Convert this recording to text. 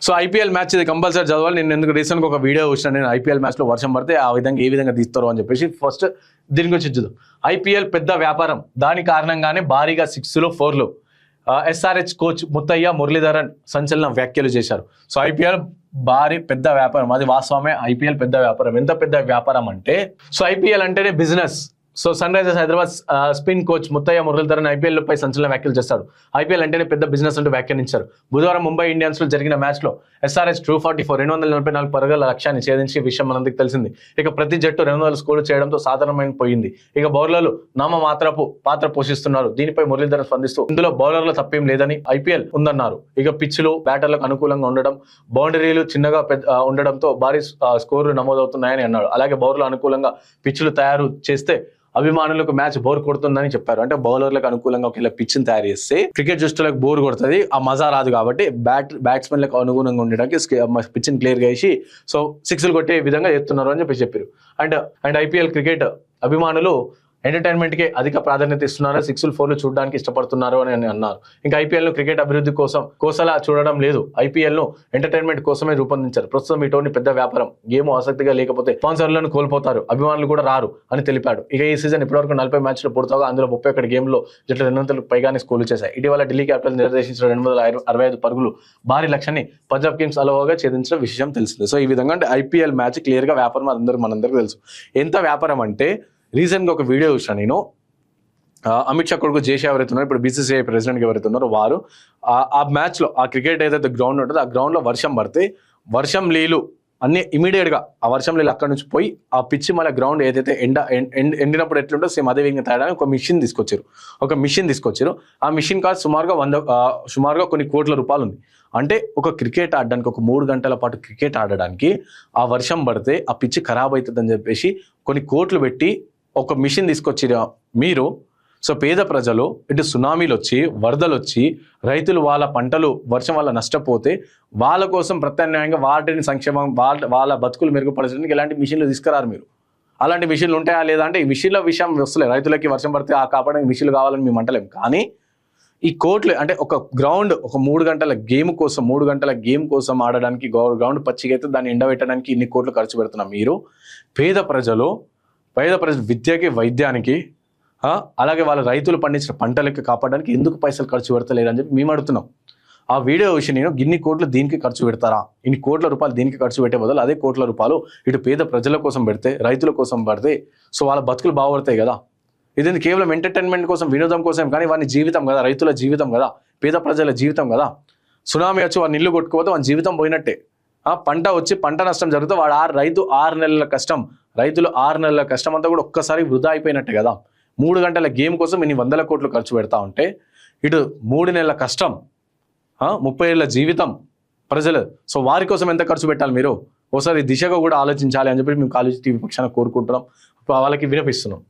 So IPL match ఇది compulsory చదవాలి. నేను ఎందుకు రీసెంట్గా ఒక వీడియో చూసిన, నేను ఐపీఎల్ మ్యాచ్లో వర్షం పడితే ఏ విధంగా తీస్తారు అని చెప్పేసి. ఫస్ట్ దీని గురించి చూద్దాం. ఐపీఎల్ పెద్ద వ్యాపారం, దాని కారణంగానే భారీగా 6లు 4లు. ఎస్ఆర్హెచ్ కోచ్ ముత్తయ్య మురళీధరన్ సంచలన వ్యాఖ్యలు చేశారు. సో ఐపీఎల్ పెద్ద వ్యాపారం, అది వాస్తవమే. ఐపీఎల్ పెద్ద వ్యాపారం. ఎంత పెద్ద వ్యాపారం అంటే, సో ఐపీఎల్ అంటేనే business. So Sunrisers Hyderabad spin coach Muttiah Muralidaran IPL పై సంచలన వ్యాఖ్యలు చేస్తాడు. ఐపీఎల్ అంటేనే పెద్ద బిజినెస్ అంటూ వ్యాఖ్యానించారు. బుధవారం ముంబై ఇండియన్స్ లో జరిగిన మ్యాచ్ లో ఎస్ఆర్హెచ్ 244 పరుగుల లక్ష్యాన్ని ఛేదించే విషయం మనందరికీ తెలిసింది. ఇక ప్రతి జట్టు 200 స్కోర్లు చేయడంతో సాధారణమైన పోయింది. ఇక బౌలర్లు నామమాత్రపు పాత్ర పోషిస్తున్నారు. దీనిపై మురళీధరన్ స్పందిస్తూ ఇందులో బౌలర్ల తప్పేం లేదని ఐపీఎల్ ఉందన్నారు. ఇక పిచ్లు బ్యాటర్లకు అనుకూలంగా ఉండడం, బౌండరీలు చిన్నగా ఉండడంతో భారీ స్కోర్లు నమోదవుతున్నాయని అన్నాడు. అలాగే బౌలర్లు అనుకూలంగా పిచ్లు తయారు చేస్తే అభిమానులకు మ్యాచ్ బోర్ కొడుతుందని చెప్పారు. అంటే బౌలర్లకు అనుకూలంగా ఒకవేళ పిచ్ని తయారు చేస్తే క్రికెట్ చూసేలకు బోర్ కొడుతుంది, ఆ మజా రాదు. కాబట్టి బ్యాట్స్మెన్లకు అనుగుణంగా ఉండడానికి పిచ్ని క్లియర్ గా వేసి సో 6లు కొట్టే విధంగా చేస్తున్నారు అని చెప్పారు. అండ్ ఐపీఎల్ క్రికెట్ అభిమానులు ఎంటర్టైన్మెంట్ కి అధిక ప్రాధాన్యత ఇస్తున్నారు. 6లు 4లు చూడడానికి ఇష్టపడుతున్నారు అని అన్నారు. ఇంకా ఐపీఎల్ ను క్రికెట్ అభివృద్ధి కోసలా చూడడం లేదు, ఐపీఎల్ ను ఎంటర్టైన్మెంట్ కోసమే రూపొందించారు. ప్రస్తుతం ఈ టోర్నీ పెద్ద వ్యాపారం. గేమ్ ఆసక్తిగా లేకపోతే స్పాన్సర్లను కోల్పోతారు, అభిమానులు కూడా రారు అని తెలిపాడు. ఇక ఈ సీజన్ ఇప్పటివరకు 40 మ్యాచ్లు పూర్తవగా అందులో 31 గేమ్లో జట్లు 200 పైగానే స్కోర్లు చేశాయి. ఇటీవల ఢిల్లీ క్యాపిటల్స్ నిర్దేశించిన 265 పరుగులు భారీ లక్ష్యాన్ని పంజాబ్ కింగ్స్ అలవగా ఛేదించిన విషయం తెలిసింది. సో ఈ విధంగా అంటే ఐపీఎల్ మ్యాచ్ క్లియర్ గా వ్యాపారం, మనందరికీ తెలుసు. ఎంత వ్యాపారం అంటే, రీసెంట్గా ఒక వీడియో చూసాను నేను. అమిత్ షా కొడుకు జేషా ఎవరైతే ఉన్నారో, ఇప్పుడు బీసీసీఐ ప్రెసిడెంట్ ఎవరైతే ఉన్నారో, వారు ఆ మ్యాచ్లో ఆ క్రికెట్ ఏదైతే గ్రౌండ్ ఉంటుందో ఆ గ్రౌండ్లో వర్షం పడితే వర్షం నీళ్ళు అన్ని ఇమీడియట్గా ఆ వర్షం నీళ్ళు అక్కడ నుంచి పోయి ఆ పిచ్చి మళ్ళీ గ్రౌండ్ ఏదైతే ఎండినప్పుడు ఎట్లుంటో సేమ్ అదే విధంగా తేడానికి ఒక మిషన్ తీసుకొచ్చారు. ఆ మిషన్ కాస్ట్ సుమారుగా కొన్ని కోట్ల రూపాయలు ఉంది. అంటే ఒక క్రికెట్ ఆడడానికి, ఒక 3 గంటల పాటు క్రికెట్ ఆడడానికి ఆ వర్షం పడితే ఆ పిచ్చి ఖరాబ్ అవుతుందని చెప్పేసి కొన్ని కోట్లు పెట్టి ఒక మిషన్ తీసుకొచ్చి మీరు. సో పేద ప్రజలు ఇటు సునామీలు వచ్చి, వరదలు వచ్చి, రైతులు వాళ్ళ పంటలు వర్షం వల్ల నష్టపోతే వాళ్ళ కోసం ప్రత్యామ్నాయంగా వాటిని సంక్షేమం, వాళ్ళ బతుకులు మెరుగుపరచడానికి ఎలాంటి మిషన్లు తీసుకురారు మీరు. అలాంటి మిషన్లు ఉంటాయా లేదా అంటే, ఈ మిషన్ల విషయం వస్తలే. రైతులకి వర్షం పడితే ఆ కాపాడడానికి మిషన్లు కావాలని మేము అంటలేం. కానీ ఈ కోట్లు అంటే ఒక గ్రౌండ్, ఒక 3 గంటల గేమ్ కోసం ఆడడానికి గ్రౌండ్ పచ్చిగా అయితే దాన్ని ఎండబెట్టడానికి ఇన్ని కోట్లు ఖర్చు పెడుతున్నాం మీరు. పేద ప్రజలు విద్యకి, వైద్యానికి, అలాగే వాళ్ళ రైతులు పండించిన పంటలకి కాపాడడానికి ఎందుకు పైసలు ఖర్చు పెడతలేరు అని చెప్పి మేము అడుగుతున్నాం. ఆ వీడియో విషయం నేను ఇన్ని కోట్లు దీనికి ఖర్చు పెడతారా, ఇన్ని కోట్ల రూపాయలు దీనికి ఖర్చు పెట్టే బదులు అదే కోట్ల రూపాయలు ఇటు పేద ప్రజల కోసం పెడితే, రైతుల కోసం పడితే సో వాళ్ళ బతుకులు బాగుపడతాయి కదా. ఇది కేవలం ఎంటర్టైన్మెంట్ కోసం, వినోదం కోసం, కానీ వాని జీవితం కదా, రైతుల జీవితం కదా, పేద ప్రజల జీవితం కదా. సునామీ వచ్చి వాడిని ఇల్లు కొట్టుకోపోతే వాని జీవితం పోయినట్టే. పంట వచ్చి పంట నష్టం జరిగితే రైతులు 6 నెలల కష్టం అంతా కూడా ఒక్కసారి వృధా అయిపోయినట్టే కదా. 3 గంటల గేమ్ కోసం ఇన్ని 100 కోట్లు ఖర్చు పెడతా ఉంటే, ఇటు 3 నెలల కష్టం, 30 ఏళ్ళ జీవితం ప్రజలు. సో వారి కోసం ఎంత ఖర్చు పెట్టాలి మీరు? ఒకసారి దిశగా కూడా ఆలోచించాలి అని చెప్పి మేము కాలేజీ టీవీ పక్షాన కోరుకుంటున్నాం, వాళ్ళకి వినిపిస్తున్నాం.